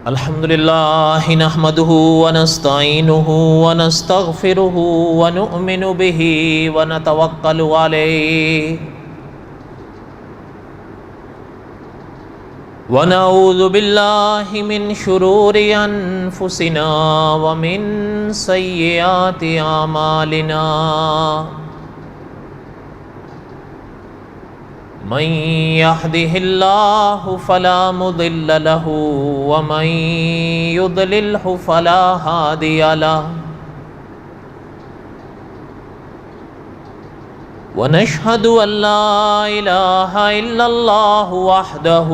الحمد لله نحمده ونستعينه ونستغفره ونؤمن به ونتوكل عليه ونعوذ بالله من شرور أنفسنا ومن سيئات أعمالنا من يهده الله فلا مضل له ومن يضلله فلا هادي له ونشهد أن لا إله إلا الله وحده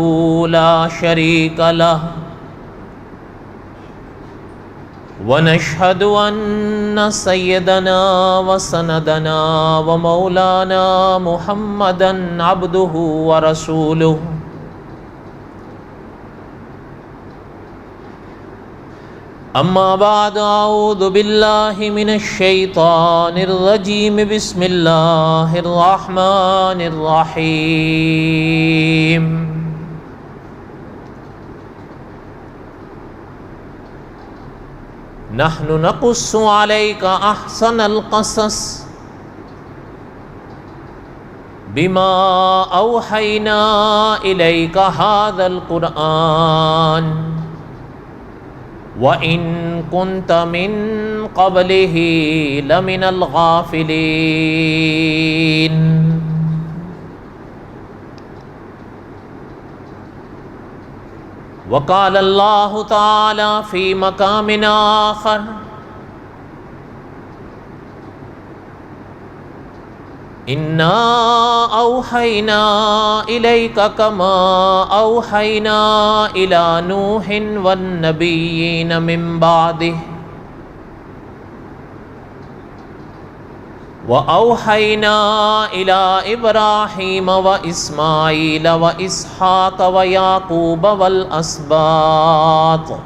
لا شريك له ونشهد أن سيدنا وسندنا ومولانا محمدا عبده ورسوله أما بعد أعوذ بالله من الشيطان الرجيم بسم الله الرحمن الرحيم نحن نقص عليك أحسن القصص بما أوحينا إليك هذا القرآن وَإِن كُنْتَ مِن قَبْلِهِ لَمِنَ الْغَافِلِينَ وقال الله تعالى في مقام آخر إِنَّا أَوْحَيْنَا إِلَيْكَ كَمَا أَوْحَيْنَا إِلَى نُوحٍ وَالنَّبِيِّينَ مِن بَعْدِهِ وَأَوْحَيْنَا إِلَى إِبْرَاهِيمَ وَإِسْمَاعِيلَ وَإِسْحَاقَ وَيَعْقُوبَ وَالْأَسْبَاطِ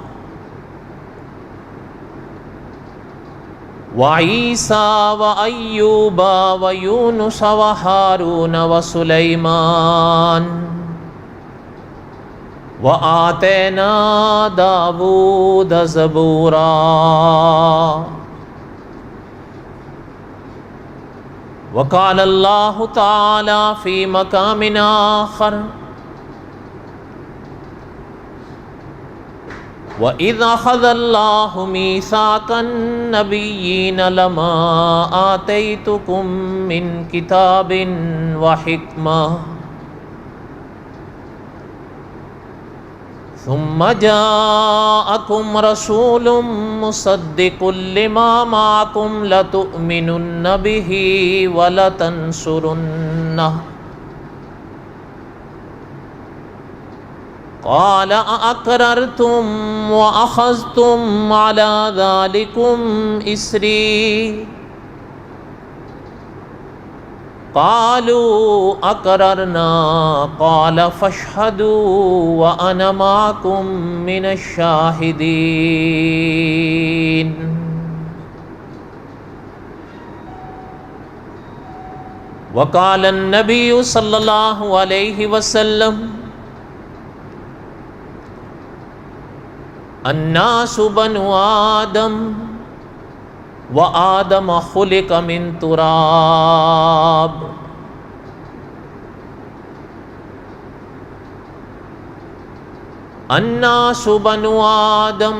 وعيسى وأيوب ويونس وهارون وسليمان وآتينا داود زبورا وقال الله تعالى في مقام آخر وَإِذْ أَخَذَ اللَّهُ مِيثَاقَ النَّبِيِّينَ لَمَا آتَيْتُكُم مِّن كِتَابٍ وَحِكْمَةٍ ثُمَّ جَاءَكُمْ رَسُولٌ مُصَدِّقٌ لِّمَا مَعَكُمْ لَتُؤْمِنُنَّ بِهِ وَلَتَنصُرُنَّهُ قال أأقررتم وأخذتم على ذلكم إسري قالوا أقررنا قال فاشهدوا وأنا معكم من الشاهدين وقال النبي صلى الله عليه وسلم الناس بنو آدم وآدم خلق من تراب الناس بنو آدم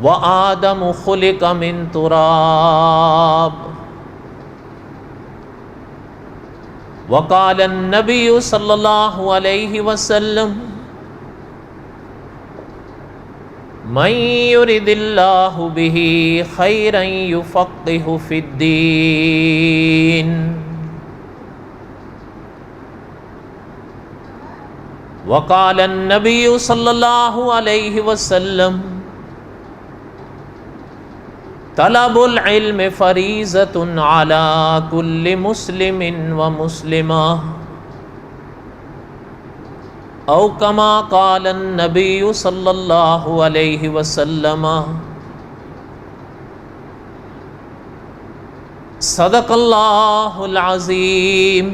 وآدم خلق من تراب وقال النبي صلى الله عليه وسلم من يرد الله به خيرا يفقهه في الدين وقال النبي صلى الله عليه وسلم طلب العلم فریضۃ علی کل مسلم و مسلمہ او کما قال النبی صلی اللہ علیہ وسلم صدق اللہ العظیم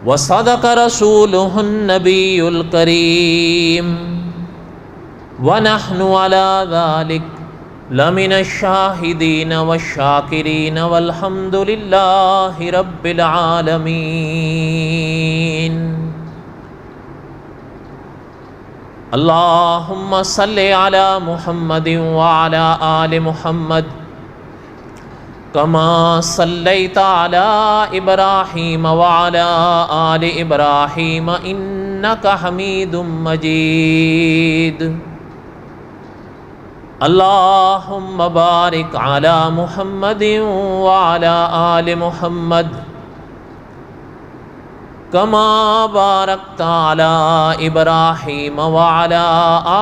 وصدق رسوله النبي الكريم ونحن على ذلك لمن الشاهدين والشاكرين والحمد لله رب العالمين. اللهم صل على محمد وعلى آل محمد كما صليت على إبراهيم وعلى آل إبراهيم إنك حميد مجيد. اللهم بارك على محمد وعلى آل محمد كما باركت على إبراهيم وعلى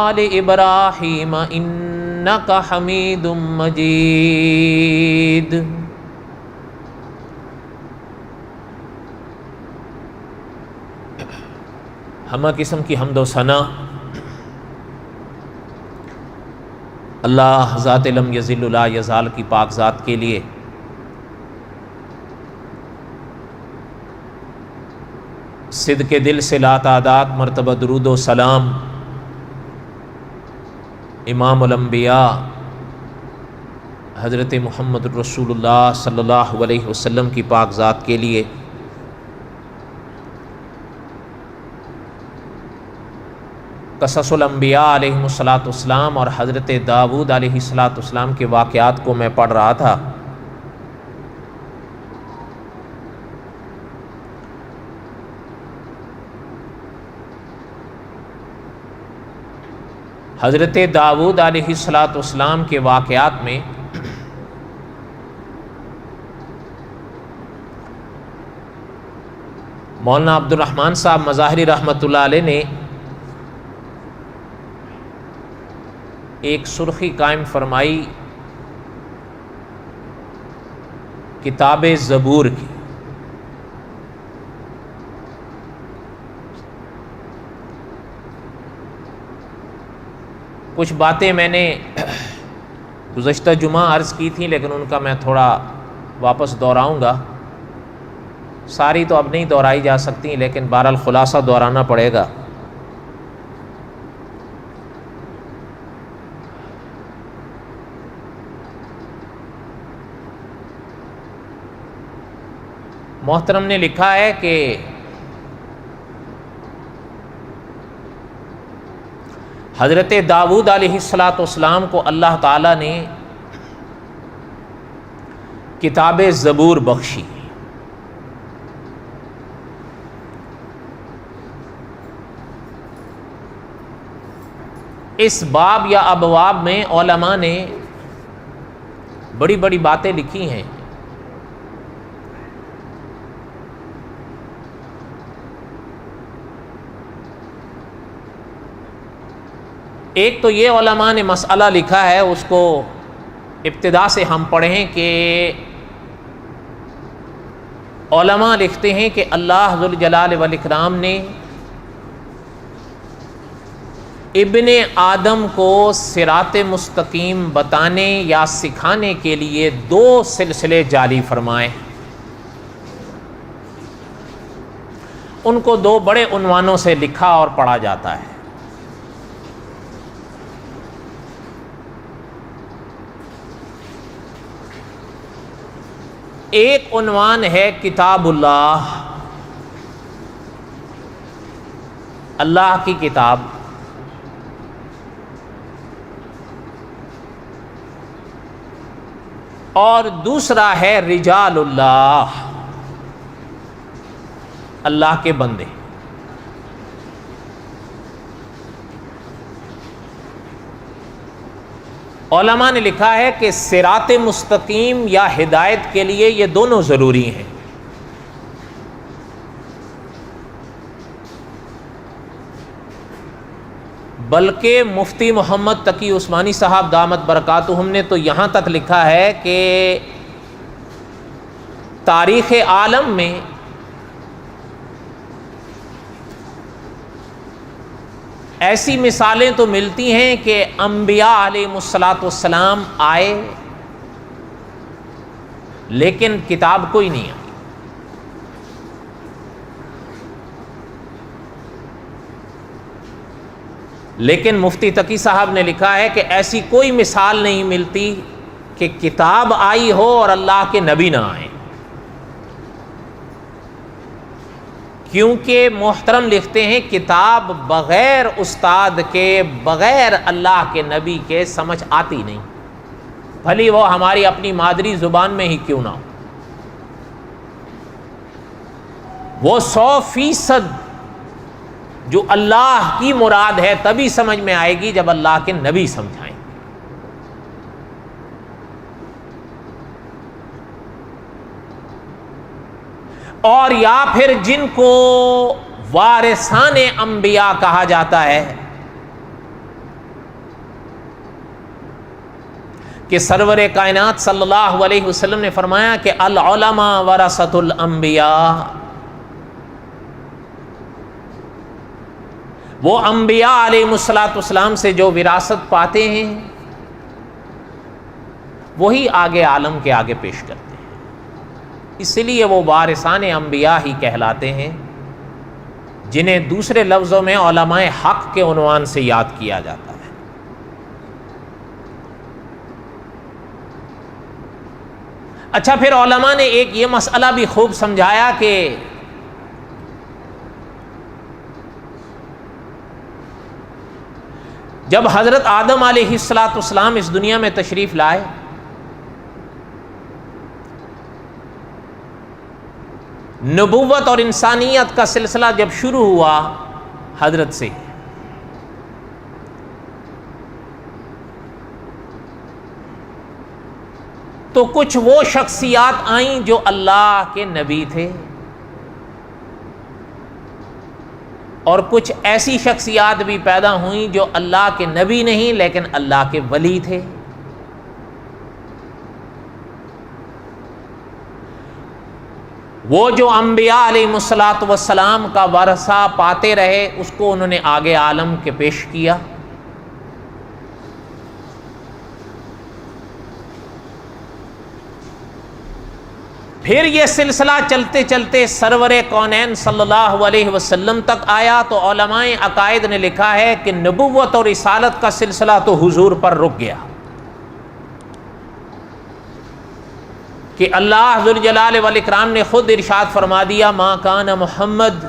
آل إبراهيم إنك حميد مجيد. ہمہ قسم کی حمد و ثنا اللہ ذات لم یزل لا یزال کی پاک ذات کے لیے، صدق دل سے لا تعداد مرتبہ درود و سلام امام الانبیاء حضرت محمد رسول اللہ صلی اللہ علیہ وسلم کی پاک ذات کے لیے، قصص الانبیاء علیہم السلام اور حضرت داؤد علیہ السلام کے واقعات کو میں پڑھ رہا تھا. حضرت داؤد علیہ السلام کے واقعات میں مولانا عبد الرحمن صاحب مظاہری رحمۃ اللہ علیہ نے ایک سرخی قائم فرمائی کتاب زبور کی. کچھ باتیں میں نے گزشتہ جمعہ عرض کی تھیں لیکن ان کا میں تھوڑا واپس دہراؤں گا. ساری تو اب نہیں دہرائی جا سکتی لیکن بہرحال خلاصہ دہرانا پڑے گا. محترم نے لکھا ہے کہ حضرت داؤد علیہ السلام کو اللہ تعالیٰ نے کتاب زبور بخشی. اس باب یا ابواب میں علماء نے بڑی بڑی باتیں لکھی ہیں. ایک تو یہ علماء نے مسئلہ لکھا ہے، اس کو ابتدا سے ہم پڑھیں کہ علماء لکھتے ہیں کہ اللہ ذوالجلال والاکرام نے ابن آدم کو صراط مستقیم بتانے یا سکھانے کے لیے 2 سلسلے جاری فرمائے. ان کو 2 بڑے عنوانوں سے لکھا اور پڑھا جاتا ہے. ایک عنوان ہے کتاب اللہ، اللہ کی کتاب، اور دوسرا ہے رجال اللہ، اللہ کے بندے. علماء نے لکھا ہے کہ صراط مستقیم یا ہدایت کے لیے یہ دونوں ضروری ہیں. بلکہ مفتی محمد تقی عثمانی صاحب دامت برکاتہم نے تو یہاں تک لکھا ہے کہ تاریخ عالم میں ایسی مثالیں تو ملتی ہیں کہ انبیاء علیہ السلام آئے لیکن کتاب کوئی نہیں آئی. لیکن مفتی تقی صاحب نے لکھا ہے کہ ایسی کوئی مثال نہیں ملتی کہ کتاب آئی ہو اور اللہ کے نبی نہ آئیں، کیونکہ محترم لکھتے ہیں کتاب بغیر استاد کے، بغیر اللہ کے نبی کے سمجھ آتی نہیں، بھلی وہ ہماری اپنی مادری زبان میں ہی کیوں نہ ہو۔ وہ 100% جو اللہ کی مراد ہے تبھی سمجھ میں آئے گی جب اللہ کے نبی سمجھائیں۔ اور یا پھر جن کو وارثان انبیاء کہا جاتا ہے کہ سرور کائنات صلی اللہ علیہ وسلم نے فرمایا کہ العلماء ورثۃ الانبیاء، وہ انبیاء علیہ السلام سے جو وراثت پاتے ہیں وہی آگے عالم کے آگے پیش کرتے ہیں، اس لیے وہ وارثان انبیاء ہی کہلاتے ہیں، جنہیں دوسرے لفظوں میں علماء حق کے عنوان سے یاد کیا جاتا ہے۔ اچھا، پھر علماء نے ایک یہ مسئلہ بھی خوب سمجھایا کہ جب حضرت آدم علیہ السلام اس دنیا میں تشریف لائے نبوت اور انسانیت کا سلسلہ جب شروع ہوا حضرت سے، تو کچھ وہ شخصیات آئیں جو اللہ کے نبی تھے، اور کچھ ایسی شخصیات بھی پیدا ہوئیں جو اللہ کے نبی نہیں لیکن اللہ کے ولی تھے۔ وہ جو انبیاء علیہ السلام کا ورثہ پاتے رہے اس کو انہوں نے آگے عالم کے پیش کیا۔ پھر یہ سلسلہ چلتے چلتے سرور کونین صلی اللہ علیہ وسلم تک آیا تو علماء عقائد نے لکھا ہے کہ نبوت اور رسالت کا سلسلہ تو حضور پر رک گیا، کہ اللہ ذوالجلال والاکرام نے خود ارشاد فرما دیا ما کان محمد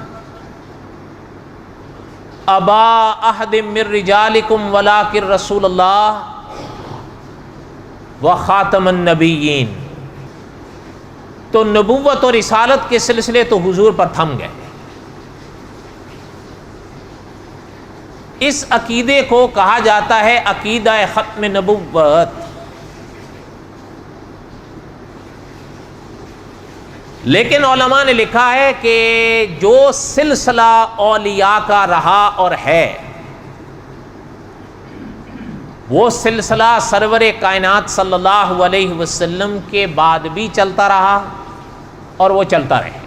ابا احد من رجالکم ولکن رسول اللہ وخاتم النبیین۔ تو نبوت اور رسالت کے سلسلے تو حضور پر تھم گئے۔ اس عقیدے کو کہا جاتا ہے عقیدہ ختم نبوت، لیکن علماء نے لکھا ہے کہ جو سلسلہ اولیاء کا رہا اور ہے وہ سلسلہ سرور کائنات صلی اللہ علیہ وسلم کے بعد بھی چلتا رہا اور وہ چلتا رہے،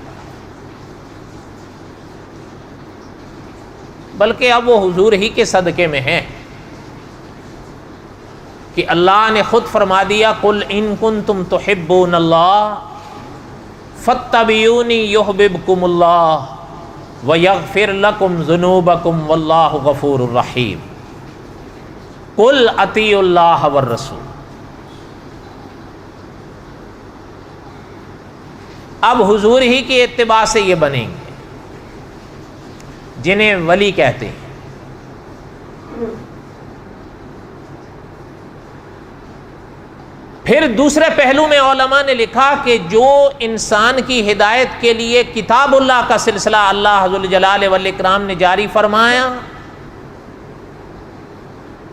بلکہ اب وہ حضور ہی کے صدقے میں ہے کہ اللہ نے خود فرما دیا قل ان کنتم تحبون اللہ فاتبعونی یحببکم اللہ ویغفر لکم ذنوبکم واللہ غفور الرحیم قل اطیعوا اللہ والرسول۔ اب حضور ہی کی اتباع سے یہ بنیں گے جنہیں ولی کہتے ہیں۔ پھر دوسرے پہلو میں علماء نے لکھا کہ جو انسان کی ہدایت کے لیے کتاب اللہ کا سلسلہ اللہ ذوالجلال والاکرام نے جاری فرمایا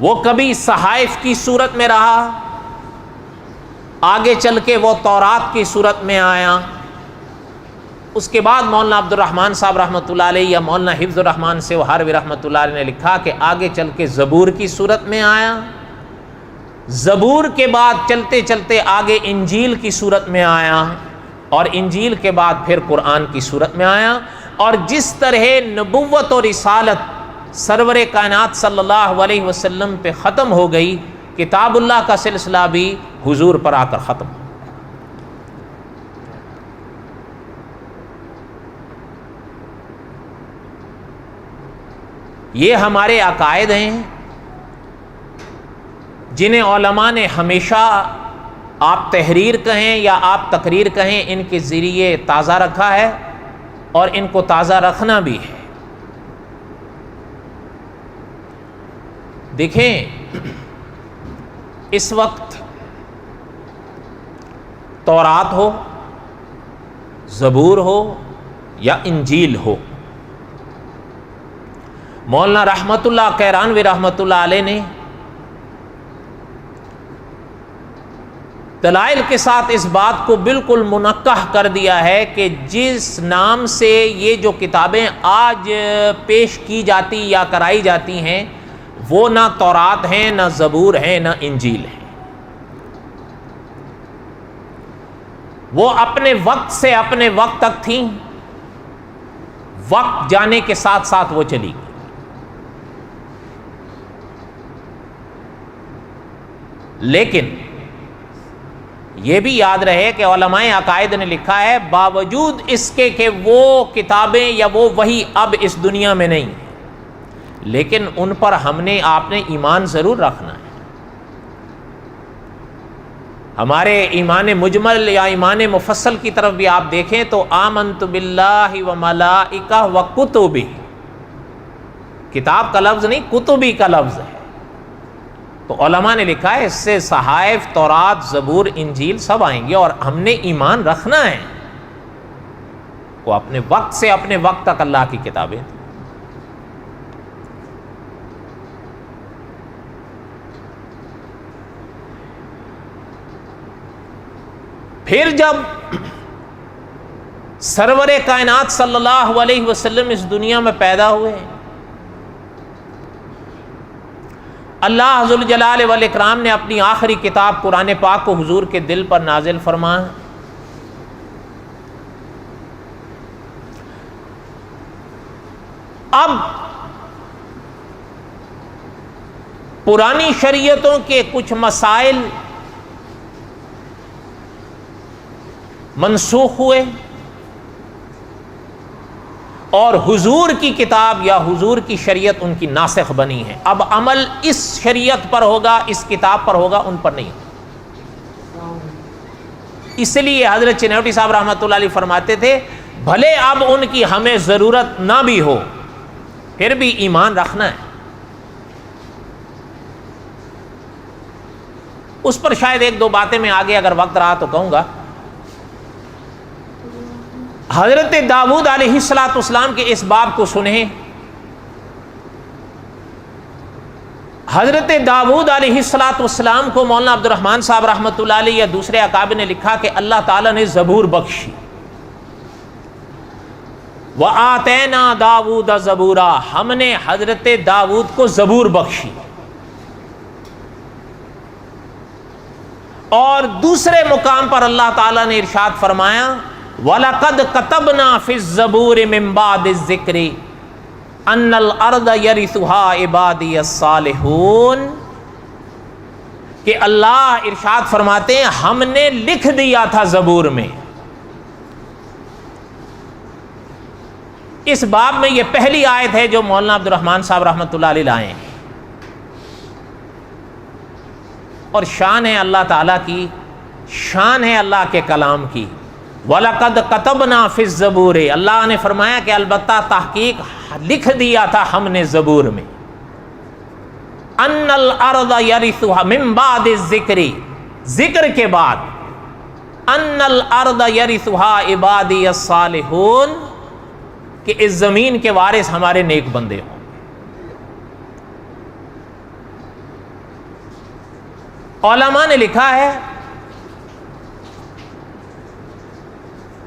وہ کبھی صحائف کی صورت میں رہا، آگے چل کے وہ تورات کی صورت میں آیا، اس کے بعد مولانا عبد الرحمن صاحب رحمۃ اللہ علیہ یا مولانا حفظ الرحمن سے ہروی رحمۃ اللہ علیہ نے لکھا کہ آگے چل کے زبور کی صورت میں آیا، زبور کے بعد چلتے چلتے آگے انجیل کی صورت میں آیا، اور انجیل کے بعد پھر قرآن کی صورت میں آیا۔ اور جس طرح نبوت اور رسالت سرور کائنات صلی اللہ علیہ وسلم پہ ختم ہو گئی، کتاب اللہ کا سلسلہ بھی حضور پر آ کر ختم ہو۔ یہ ہمارے عقائد ہیں جنہیں علماء نے ہمیشہ آپ تحریر کہیں یا آپ تقریر کہیں ان کے ذریعے تازہ رکھا ہے اور ان کو تازہ رکھنا بھی ہے۔ دیکھیں اس وقت تورات ہو، زبور ہو یا انجیل ہو، مولانا رحمت اللہ کیرانوی رحمت اللہ علیہ نے دلائل کے ساتھ اس بات کو بالکل منقح کر دیا ہے کہ جس نام سے یہ جو کتابیں آج پیش کی جاتی یا کرائی جاتی ہیں وہ نہ تورات ہیں، نہ زبور ہیں، نہ انجیل ہیں۔ وہ اپنے وقت سے اپنے وقت تک تھیں، وقت جانے کے ساتھ ساتھ وہ چلی گئی۔ لیکن یہ بھی یاد رہے کہ علماء عقائد نے لکھا ہے باوجود اس کے کہ وہ کتابیں یا وہ وحی اب اس دنیا میں نہیں، لیکن ان پر ہم نے آپ نے ایمان ضرور رکھنا ہے۔ ہمارے ایمان مجمل یا ایمان مفصل کی طرف بھی آپ دیکھیں تو آمنت باللہ و ملائکہ و کتبہ، کتاب کا لفظ نہیں کتبی کا لفظ ہے۔ تو علماء نے لکھا ہے اس سے صحائف، تورات، زبور، انجیل سب آئیں گے اور ہم نے ایمان رکھنا ہے۔ وہ اپنے وقت سے اپنے وقت تک اللہ کی کتابیں تھیں۔ پھر جب سرور کائنات صلی اللہ علیہ وسلم اس دنیا میں پیدا ہوئے، اللہ ذوالجلال والاکرام نے اپنی آخری کتاب قرآن پاک کو حضور کے دل پر نازل فرمایا۔ اب پرانی شریعتوں کے کچھ مسائل منسوخ ہوئے اور حضور کی کتاب یا حضور کی شریعت ان کی ناسخ بنی ہے۔ اب عمل اس شریعت پر ہوگا، اس کتاب پر ہوگا، ان پر نہیں ہوگا۔ اس لیے حضرت چنوٹی صاحب رحمۃ اللہ علیہ فرماتے تھے بھلے اب ان کی ہمیں ضرورت نہ بھی ہو پھر بھی ایمان رکھنا ہے۔ اس پر شاید ایک دو باتیں میں آگے اگر وقت رہا تو کہوں گا۔ حضرت داؤد علیہ السلام کے اس باب کو سنیں۔ حضرت داؤد علیہ السلام کو مولانا عبد الرحمن صاحب رحمۃ اللہ علیہ یا دوسرے اکابر نے لکھا کہ اللہ تعالیٰ نے زبور بخشی، وَآتَيْنَا دَاوُودَ زَبُورًا، ہم نے حضرت داؤد کو زبور بخشی۔ اور دوسرے مقام پر اللہ تعالیٰ نے ارشاد فرمایا وَلَقَدْ كَتَبْنَا فِي الزَّبُورِ مِن بَعْدِ الذِّكْرِ أَنَّ الْأَرْضَ يَرِثُهَا عِبَادِيَ الصَّالِحُونَ، کہ اللہ ارشاد فرماتے ہیں ہم نے لکھ دیا تھا زبور میں۔ اس باب میں یہ پہلی آیت ہے جو مولانا عبد الرحمن صاحب رحمۃ اللہ علیہ لائے ہیں، اور شان ہے اللہ تعالیٰ کی، شان ہے اللہ کے کلام کی۔ وَلَقَدْ كَتَبْنَا فِي الزَّبُورِ، اللہ نے فرمایا کہ البتہ تحقیق لکھ دیا تھا ہم نے زبور میں، أَنَّ الْأَرْضَ يَرِثُهَا مِن بَعْدِ الذِّكْرِ، ذکر کے بعد، أَنَّ الْأَرْضَ يَرِثُهَا عِبَادِيَ الصَّالِحُونَ، کہ اس زمین کے وارث ہمارے نیک بندے ہوں۔ علماء نے لکھا ہے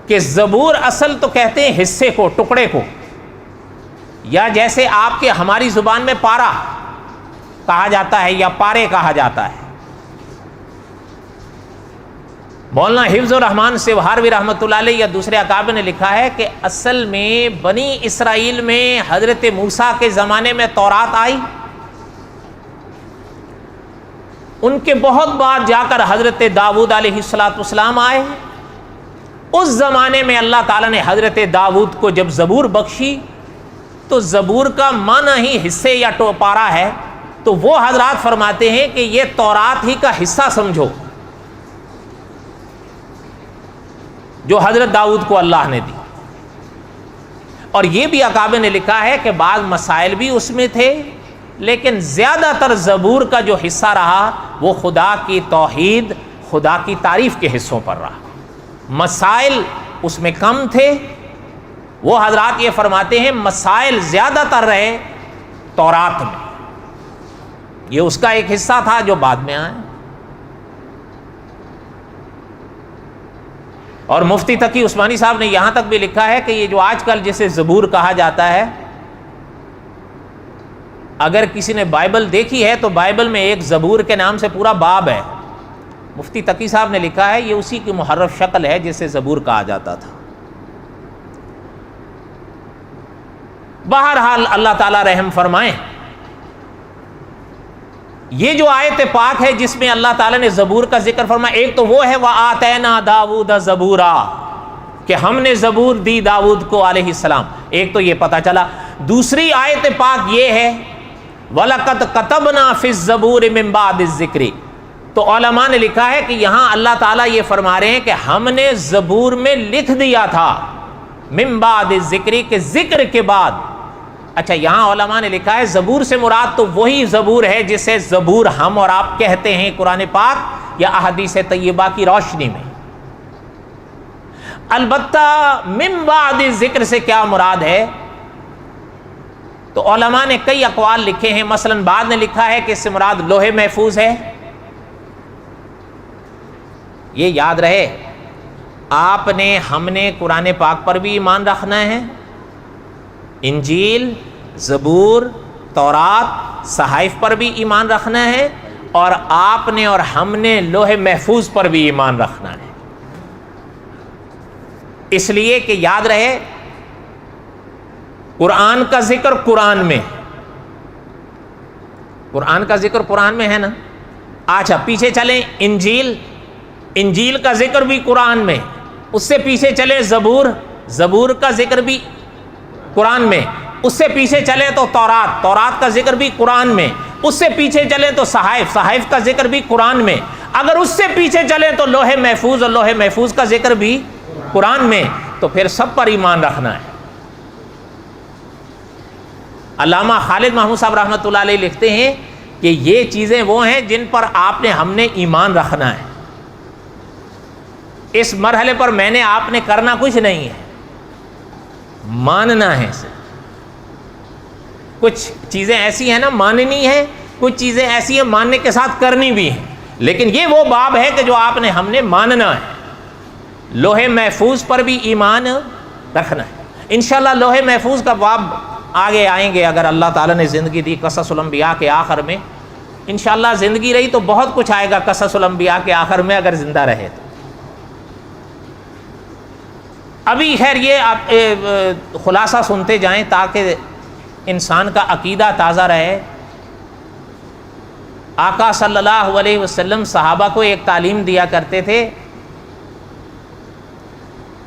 کہ زبور اصل تو کہتے ہیں حصے کو، ٹکڑے کو، یا جیسے آپ کے ہماری زبان میں پارا کہا جاتا ہے یا پارے کہا جاتا ہے۔ مولانا حفظ الرحمان سوہاروی رحمۃ اللہ علیہ یا دوسرے اکابر نے لکھا ہے کہ اصل میں بنی اسرائیل میں حضرت موسیٰ کے زمانے میں تورات آئی، ان کے بہت بار جا کر حضرت داؤد علیہ السلام آئے۔ اس زمانے میں اللہ تعالیٰ نے حضرت داؤد کو جب زبور بخشی تو زبور کا معنی ہی حصے یا ٹوپارا ہے، تو وہ حضرات فرماتے ہیں کہ یہ تورات ہی کا حصہ سمجھو جو حضرت داؤد کو اللہ نے دی۔ اور یہ بھی اکابر نے لکھا ہے کہ بعض مسائل بھی اس میں تھے، لیکن زیادہ تر زبور کا جو حصہ رہا وہ خدا کی توحید، خدا کی تعریف کے حصوں پر رہا، مسائل اس میں کم تھے۔ وہ حضرات یہ فرماتے ہیں مسائل زیادہ تر رہے تورات میں، یہ اس کا ایک حصہ تھا جو بعد میں آیا۔ اور مفتی تقی عثمانی صاحب نے یہاں تک بھی لکھا ہے کہ یہ جو آج کل جسے زبور کہا جاتا ہے، اگر کسی نے بائبل دیکھی ہے تو بائبل میں ایک زبور کے نام سے پورا باب ہے۔ مفتی تقی صاحب نے لکھا ہے یہ اسی کی محرف شکل ہے جسے زبور کہا جاتا تھا۔ بہرحال اللہ تعالیٰ رحم فرمائیں، یہ جو آیت پاک ہے جس میں اللہ تعالیٰ نے زبور کا ذکر فرمایا، ایک تو وہ ہے وَآتَيْنَا دَاوُودَ زَبُورًا کہ ہم نے زبور دی داؤد کو علیہ السلام، ایک تو یہ پتہ چلا۔ دوسری آیت پاک یہ ہے وَلَقَدْ كَتَبْنَا فِي الزَّبُورِ مِن بَعْدِ الذِّكْرِ، تو علماء نے لکھا ہے کہ یہاں اللہ تعالیٰ یہ فرما رہے ہیں کہ ہم نے زبور میں لکھ دیا تھا من بعد الذکر کے ذکر کے بعد۔ اچھا یہاں علماء نے لکھا ہے زبور سے مراد تو وہی زبور ہے جسے زبور ہم اور آپ کہتے ہیں قرآن پاک یا احادیث طیبہ کی روشنی میں۔ البتہ من بعد ذکر سے کیا مراد ہے تو علماء نے کئی اقوال لکھے ہیں، مثلا بعد نے لکھا ہے کہ اس سے مراد لوح محفوظ ہے۔ یہ یاد رہے آپ نے ہم نے قرآن پاک پر بھی ایمان رکھنا ہے، انجیل، زبور، تورات، صحائف پر بھی ایمان رکھنا ہے، اور آپ نے اور ہم نے لوح محفوظ پر بھی ایمان رکھنا ہے۔ اس لیے کہ یاد رہے قرآن کا ذکر قرآن میں، قرآن کا ذکر قرآن میں ہے نا۔ اچھا پیچھے چلیں انجیل، انجیل کا ذکر بھی قرآن میں، اس سے پیچھے چلے زبور، زبور کا ذکر بھی قرآن میں، اس سے پیچھے چلے تو تورات، تورات کا ذکر بھی قرآن میں، اس سے پیچھے چلے تو صحائف، صحائف کا ذکر بھی قرآن میں، اگر اس سے پیچھے چلے تو لوح محفوظ، اور لوح محفوظ کا ذکر بھی قرآن میں، تو پھر سب پر ایمان رکھنا ہے۔ علامہ خالد محمود صاحب رحمۃ اللہ علیہ لکھتے ہیں کہ یہ چیزیں وہ ہیں جن پر آپ نے ہم نے ایمان رکھنا ہے۔ اس مرحلے پر میں نے آپ نے کرنا کچھ نہیں ہے، ماننا ہے اسے۔ کچھ چیزیں ایسی ہیں نا ماننی ہے، کچھ چیزیں ایسی ہیں ماننے کے ساتھ کرنی بھی ہیں، لیکن یہ وہ باب ہے کہ جو آپ نے ہم نے ماننا ہے۔ لوح محفوظ پر بھی ایمان رکھنا ہے۔ انشاءاللہ لوح محفوظ کا باب آگے آئیں گے اگر اللہ تعالیٰ نے زندگی دی، قصص الانبیاء کے آخر میں انشاءاللہ زندگی رہی تو بہت کچھ آئے گا قصص الانبیاء کے آخر میں اگر زندہ رہے تو۔ ابھی خیر یہ آپ خلاصہ سنتے جائیں تاکہ انسان کا عقیدہ تازہ رہے۔ آقا صلی اللہ علیہ وسلم صحابہ کو ایک تعلیم دیا کرتے تھے،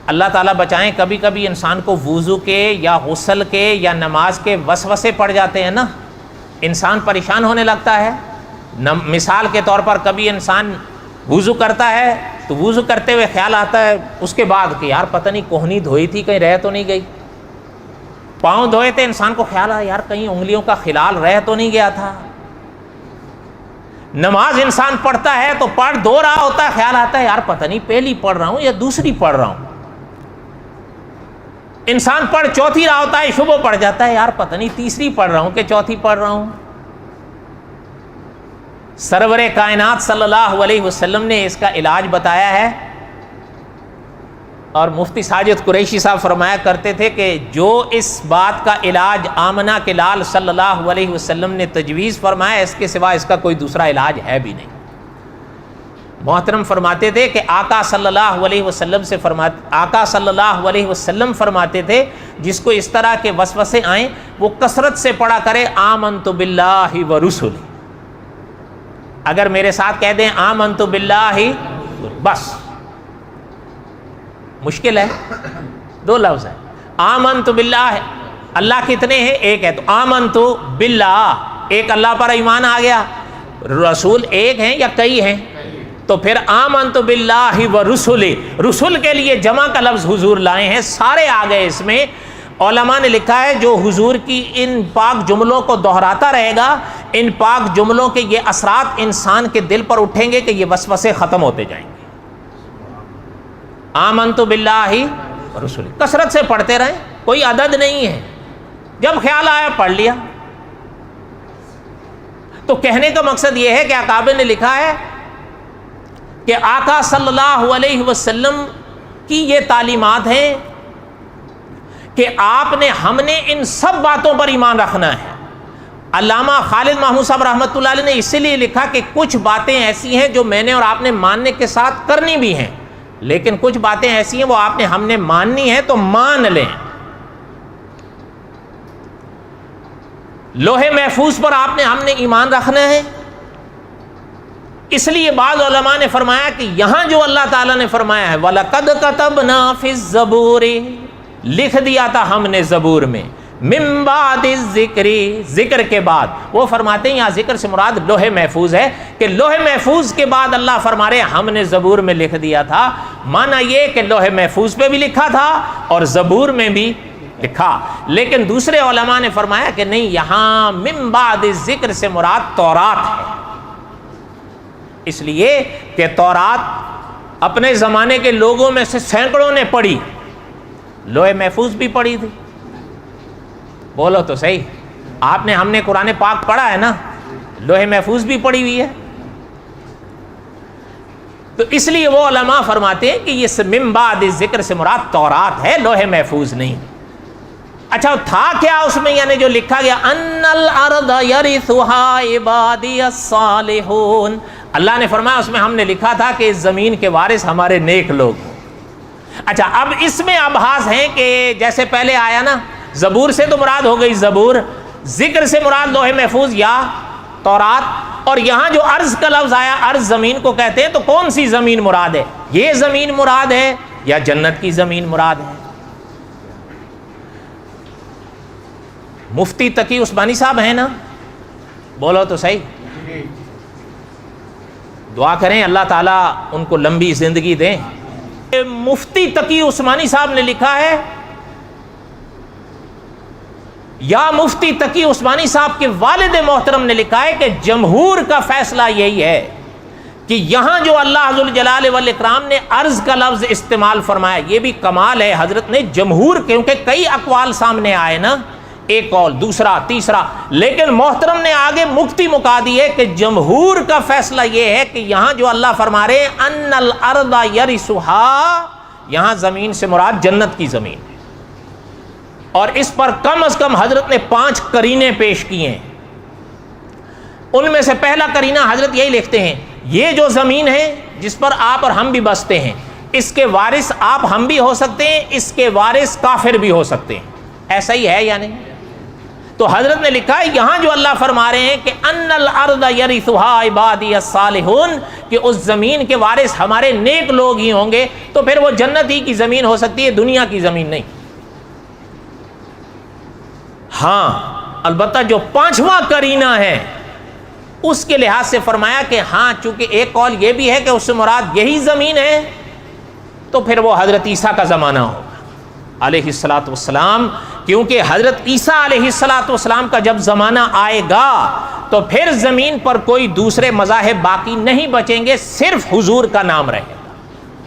اللہ تعالیٰ بچائیں کبھی کبھی انسان کو وضو کے یا غسل کے یا نماز کے وسوسے پڑ جاتے ہیں نا، انسان پریشان ہونے لگتا ہے۔ مثال کے طور پر کبھی انسان وضو کرتا ہے تو وضو کرتے ہوئے خیال آتا ہے اس کے بعد کہ یار پتہ نہیں کوہنی دھوئی تھی کہیں رہ تو نہیں گئی، پاؤں دھوئے تھے انسان کو خیال آیا یار کہیں انگلیوں کا خلال رہ تو نہیں گیا تھا۔ نماز انسان پڑھتا ہے تو پڑھ دو رہا ہوتا ہے، خیال آتا ہے یار پتہ نہیں پہلی پڑھ رہا ہوں یا دوسری پڑھ رہا ہوں۔ انسان پڑھ چوتھی رہا ہوتا ہے، شبہ پڑ جاتا ہے یار پتہ نہیں تیسری پڑھ رہا ہوں کہ چوتھی پڑھ رہا ہوں۔ سرور کائنات صلی اللہ علیہ وسلم نے اس کا علاج بتایا ہے، اور مفتی ساجد قریشی صاحب فرمایا کرتے تھے کہ جو اس بات کا علاج آمنہ کے لال صلی اللہ علیہ وسلم نے تجویز فرمایا اس کے سوا اس کا کوئی دوسرا علاج ہے بھی نہیں۔ محترم فرماتے تھے کہ آقا صلی اللہ علیہ وسلم فرماتے تھے جس کو اس طرح کے وسوسے آئیں وہ کثرت سے پڑھا کرے آمنت باللہ ورسلہ۔ اگر میرے ساتھ کہہ دیں آمنت باللہ، بس مشکل ہے، دو لفظ ہے آمنت باللہ اللہ کتنے ہیں؟ ایک ہے. تو آمنتو باللہ، ایک اللہ پر ایمان آ گیا. رسول ایک ہیں یا کئی ہیں؟ تو پھر آمنتو باللہ و رسولہ، رسول کے لیے جمع کا لفظ حضور لائے ہیں، سارے آ گئے اس میں. علماء نے لکھا ہے جو حضور کی ان پاک جملوں کو دہراتا رہے گا، ان پاک جملوں کے یہ اثرات انسان کے دل پر اٹھیں گے کہ یہ وسوسے ختم ہوتے جائیں گے. آمنتو باللہ و رسولہ، کثرت سے پڑھتے رہیں، کوئی عدد نہیں ہے، جب خیال آیا پڑھ لیا. تو کہنے کا مقصد یہ ہے کہ اکابر نے لکھا ہے کہ آقا صلی اللہ علیہ وسلم کی یہ تعلیمات ہیں کہ ہم نے ان سب باتوں پر ایمان رکھنا ہے. علامہ خالد محمود صاحب رحمۃ اللہ علیہ نے اسی لیے لکھا کہ کچھ باتیں ایسی ہیں جو میں نے اور آپ نے ماننے کے ساتھ کرنی بھی ہیں، لیکن کچھ باتیں ایسی ہیں وہ ہم نے ماننی ہے تو مان لیں. لوح محفوظ پر ہم نے ایمان رکھنا ہے. اس لیے بعض علماء نے فرمایا کہ یہاں جو اللہ تعالیٰ نے فرمایا ہے وَلَقَدْ كَتَبْنَا فِي الزَّبُورِ، لکھ دیا تھا ہم نے زبور میں، مِن بَعْدِ الذِّكْرِ، ذکر کے بعد. وہ فرماتے ہیں یہاں ذکر سے مراد لوح محفوظ ہے، کہ لوح محفوظ کے بعد اللہ فرما رہے ہم نے زبور میں لکھ دیا تھا. مانا یہ کہ لوح محفوظ پہ بھی لکھا تھا اور زبور میں بھی لکھا. لیکن دوسرے علماء نے فرمایا کہ نہیں، یہاں من بعد الذکر سے مراد تورات ہے، اس لیے کہ تورات اپنے زمانے کے لوگوں میں سے سینکڑوں نے پڑھی، لوح محفوظ بھی پڑھی تھی. بولو تو صحیح، ہم نے قرآن پاک پڑھا ہے نا، لوح محفوظ بھی پڑھی ہوئی ہے. تو اس لیے وہ علماء فرماتے ہیں کہ یہ من بعد ذکر سے مراد تورات ہے، لوح محفوظ نہیں. اچھا تھا کیا اس میں؟ یعنی جو لکھا گیا ان الارض یرثھا عبادی الصالحون، اللہ نے فرمایا اس میں ہم نے لکھا تھا کہ اس زمین کے وارث ہمارے نیک لوگ ہوں. اچھا اب اس میں ابحاث ہیں کہ جیسے پہلے آیا نا، زبور سے تو مراد ہو گئی زبور، ذکر سے مراد لوح محفوظ یا تورات، اور یہاں جو ارض کا لفظ آیا، ارض زمین کو کہتے ہیں، تو کون سی زمین مراد ہے؟ یہ زمین مراد ہے یا جنت کی زمین مراد ہے؟ مفتی تقی عثمانی صاحب ہیں نا، بولو تو صحیح. دعا کریں اللہ تعالیٰ ان کو لمبی زندگی دیں. مفتی تقی عثمانی صاحب نے لکھا ہے، یا مفتی تقی عثمانی صاحب کے والد محترم نے لکھا ہے کہ جمہور کا فیصلہ یہی ہے کہ یہاں جو اللہ ذوالجلال والاکرام نے عرض کا لفظ استعمال فرمایا، یہ بھی کمال ہے حضرت نے. جمہور، کیونکہ کئی اقوال سامنے آئے نا، ایک قول دوسرا تیسرا، لیکن محترم نے آگے مکتی مکا دی ہے کہ جمہور کا فیصلہ یہ ہے کہ یہاں جو اللہ فرما رہے ہیں ان الارض یرثھا، یہاں زمین سے مراد جنت کی زمین ہے. اور اس پر کم از کم حضرت نے 5 قرینے پیش کیے ہیں. ان میں سے پہلا قرینہ حضرت یہی لکھتے ہیں، یہ جو زمین ہے جس پر آپ اور ہم بھی بستے ہیں، اس کے وارث آپ ہم بھی ہو سکتے ہیں، اس کے وارث کافر بھی ہو سکتے ہیں. ایسا ہی ہے یا نہیں؟ تو حضرت نے لکھا ہے یہاں جو اللہ فرما رہے ہیں کہ ان الارض یرثھا عبادی الصالحون، کہ اس زمین کے وارث ہمارے نیک لوگ ہی ہوں گے، تو پھر وہ جنت ہی کی زمین ہو سکتی ہے، دنیا کی زمین نہیں. ہاں البتہ جو 5واں قرینہ ہے اس کے لحاظ سے فرمایا کہ ہاں چونکہ ایک قول یہ بھی ہے کہ اس سے مراد یہی زمین ہے، تو پھر وہ حضرت عیسیٰ کا زمانہ ہوگا علیہ الصلاۃ والسلام، کیونکہ حضرت عیسیٰ علیہ الصلاۃ والسلام کا جب زمانہ آئے گا تو پھر زمین پر کوئی دوسرے مذاہب باقی نہیں بچیں گے، صرف حضور کا نام رہے گا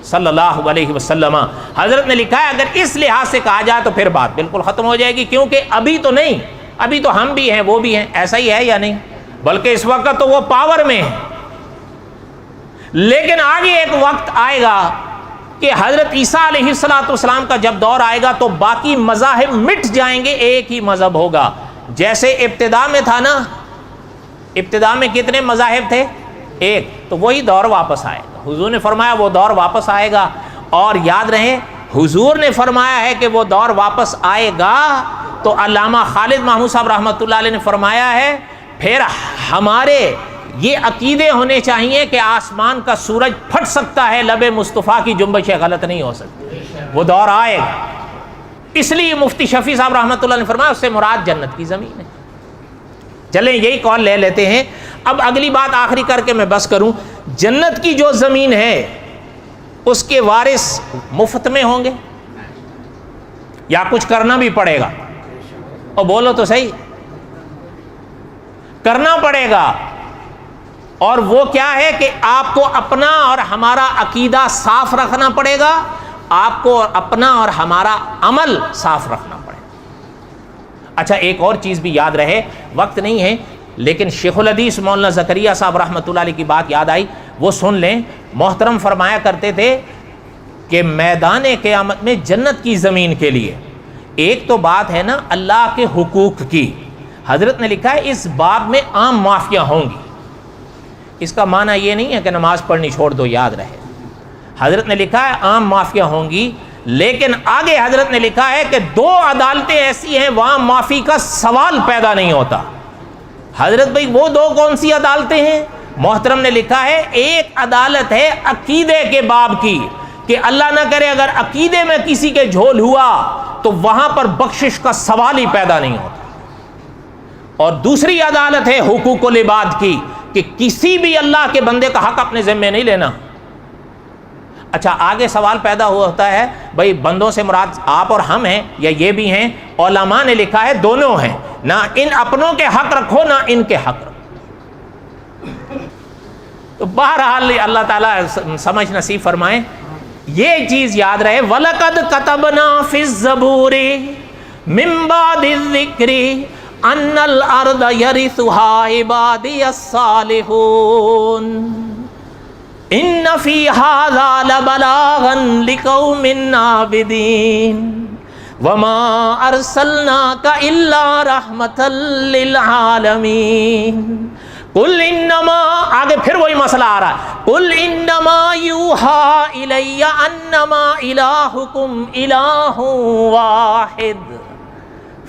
صلی اللہ علیہ وسلم. حضرت نے لکھا ہے اگر اس لحاظ سے کہا جائے تو پھر بات بالکل ختم ہو جائے گی، کیونکہ ابھی تو نہیں، ابھی تو ہم بھی ہیں وہ بھی ہیں. ایسا ہی ہے یا نہیں؟ بلکہ اس وقت تو وہ پاور میں ہے، لیکن آگے ایک وقت آئے گا کہ حضرت عیسیٰ علیہ الصلاۃ والسلام کا جب دور آئے گا تو باقی مذاہب مٹ جائیں گے، ایک ہی مذہب ہوگا. جیسے ابتدا میں تھا نا، ابتدا میں کتنے مذاہب تھے؟ ایک. تو وہی دور واپس آئے گا. حضور نے فرمایا وہ دور واپس آئے گا. اور یاد رہے حضور نے فرمایا ہے کہ وہ دور واپس آئے گا، تو علامہ خالد محمود صاحب رحمۃ اللہ علیہ نے فرمایا ہے پھر ہمارے یہ عقیدے ہونے چاہیے کہ آسمان کا سورج پھٹ سکتا ہے، لب مصطفیٰ کی جنبشیں غلط نہیں ہو سکتی. وہ دور آئے گا. اس لیے مفتی شفیع صاحب رحمۃ اللہ نے فرمایا اس سے مراد جنت کی زمین ہے۔ چلیں یہی قول لے لیتے ہیں۔ اب اگلی بات آخری کر کے میں بس کروں، جنت کی جو زمین ہے اس کے وارث مفت میں ہوں گے یا کچھ کرنا بھی پڑے گا؟ اور بولو تو صحیح، کرنا پڑے گا۔ اور وہ کیا ہے کہ آپ کو اپنا اور ہمارا عقیدہ صاف رکھنا پڑے گا، آپ کو اپنا اور ہمارا عمل صاف رکھنا پڑے گا۔ اچھا ایک اور چیز بھی یاد رہے، وقت نہیں ہے لیکن شیخ الحدیث مولانا زکریا صاحب رحمۃ اللہ علیہ کی بات یاد آئی، وہ سن لیں۔ محترم فرمایا کرتے تھے کہ میدان قیامت میں جنت کی زمین کے لیے ایک تو بات ہے نا اللہ کے حقوق کی، حضرت نے لکھا ہے اس باب میں عام معافیاں ہوں گی۔ اس کا معنی یہ نہیں ہے کہ نماز پڑھنی چھوڑ دو، یاد رہے، حضرت نے لکھا ہے عام معافیاں ہوں گی، لیکن آگے حضرت نے لکھا ہے کہ دو عدالتیں ایسی ہیں وہاں معافی کا سوال پیدا نہیں ہوتا۔ حضرت بھائی وہ دو کون سی عدالتیں ہیں؟ محترم نے لکھا ہے ایک عدالت ہے عقیدے کے باب کی کہ اللہ نہ کرے اگر عقیدے میں کسی کے جھول ہوا تو وہاں پر بخشش کا سوال ہی پیدا نہیں ہوتا، اور دوسری عدالت ہے حقوق العباد کی کہ کسی بھی اللہ کے بندے کا حق اپنے ذمے نہیں لینا۔ اچھا آگے سوال پیدا ہوتا ہے بھائی بندوں سے مراد آپ اور ہم ہیں یا یہ بھی ہیں؟ علماء نے لکھا ہے دونوں ہیں، نہ ان اپنوں کے حق رکھو نہ ان کے حق رکھو۔ تو بہرحال اللہ تعالیٰ سمجھ نصیب فرمائیں۔ یہ چیز یاد رہے، وَلَقَدْ كَتَبْنَا فِي الزَّبُورِ مِن بَعْدِ الذِّكْرِ أَنَّ الْأَرْضَ يَرِثُهَا عِبَادِيَ الصَّالِحُونَ إِنَّ فِي هَذَا لَبَلَاغًا لِقَوْمٍ عَابِدِينَ وَمَا أَرْسَلْنَاكَ إِلَّا رَحْمَةً لِلْعَالَمِينَ قُلْ إِنَّمَا، آگے پھر وہی مسئلہ آ رہا ہے، قُلْ إِنَّمَا يُوحَىٰ إِلَيَّ أَنَّمَا إِلَٰهُكُمْ إِلَٰهٌ وَاحِدٌ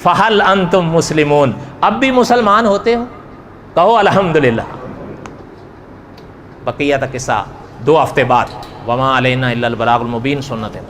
فَهَلْ أَنْتُمْ مُسْلِمُونَ۔ اب بھی مسلمان ہوتے ہو؟ کہو الحمدللہ۔ بقیہ تک قصہ 2 ہفتے بعد۔ وما علینا الا البلاغ المبین، سنت ہے۔